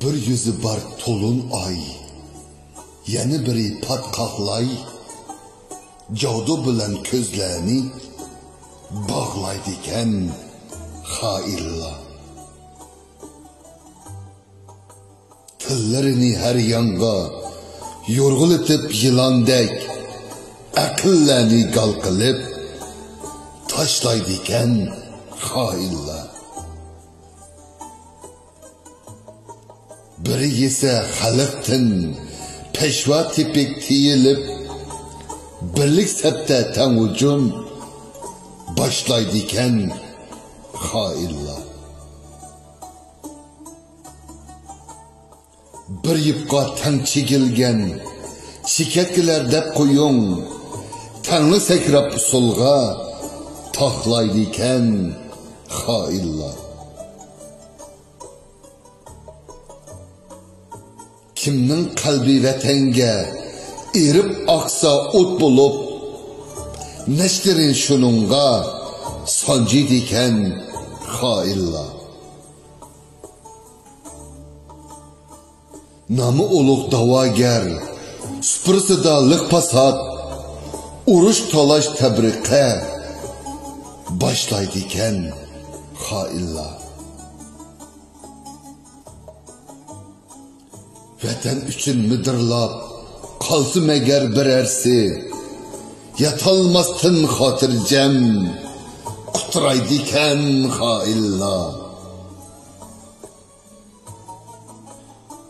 Bir yüzü bar tolun ay, yana biri patqaqlay, javdu bilan ko'zlarni bog'laydigan xoinlar. Tillarini her yanga yorg'ulitib yilondek, aqllarni gal qilib tashlaydigan xoinlar. Biri yesa xalqtin peshva tepik tiyilib, birlik sapda tangujum boshlaydigan xoinlar. Bir yipqa tang chekilgan shikatkilar deb qo'ying, tangli sakrab usulga taxlaydigan xoinlar. Kimning qalbi vatanga erib oqsa o't bo'lib, nashtirin shununga sonjiydigan xoinlar. Namı ulug' da'vogar, supursida liqpasat, urush talash tabriqa boshlaydigan xoinlar. Vatan uchun midirlab qolsin agar birarsi, yatolmasdan xotirjam qutraydigan xoinlar.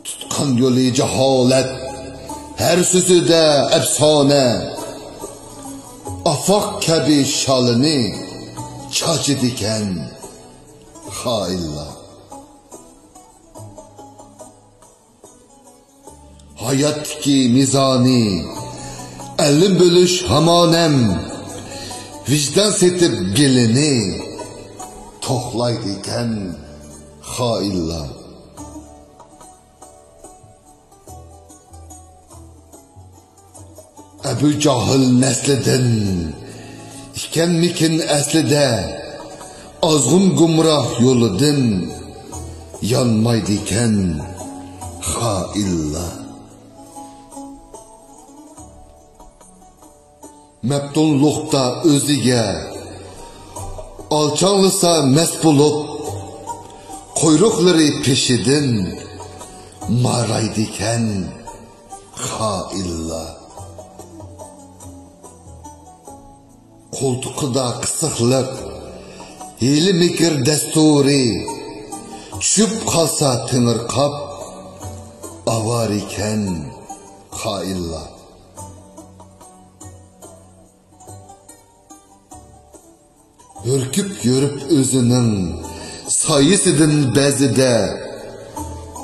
Tutqan yo'li jaholat, her sözüde efsane, afaq kabi şalini çaçıdiken xoinlar. Hayatki mizani, elim bölüş hamanem, vicdan setip gelini tohlaydiken xoinlar. Ebu Cahil nesliden, ikenmikin eslide, azgın gumrah yoludun, yanmaydiken xoinlar. Mebdunluqda özüge, alçanlısa mest bulup, kuyrukları peşidin maraydiken xoinlar. Koltuqda qısıqlık, hili mikir desturi, çüp qalsa tınırqab, avar iken xoinlar. Hürküp yürüp özünün sayısıdın bezide,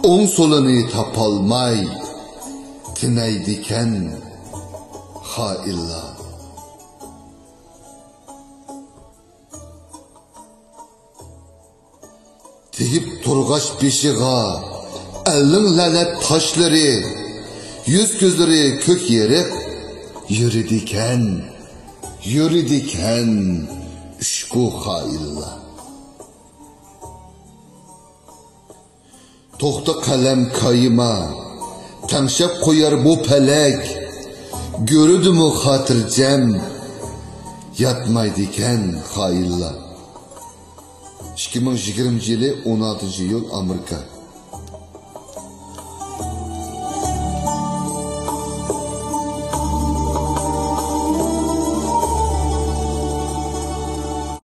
on solunu tapalmay, tinaydiken xoinlar. Teyip turgaç beşiğa, elin lanet taşları, yüz gözleri kök yerip, yürüdiken üşku xoinlar. To'xta kalem kayıma, temşep koyar bu pelek, görüdümü hatırcem, yatmaydiken xoinlar. 2020 yılı 16 yıl Amerika.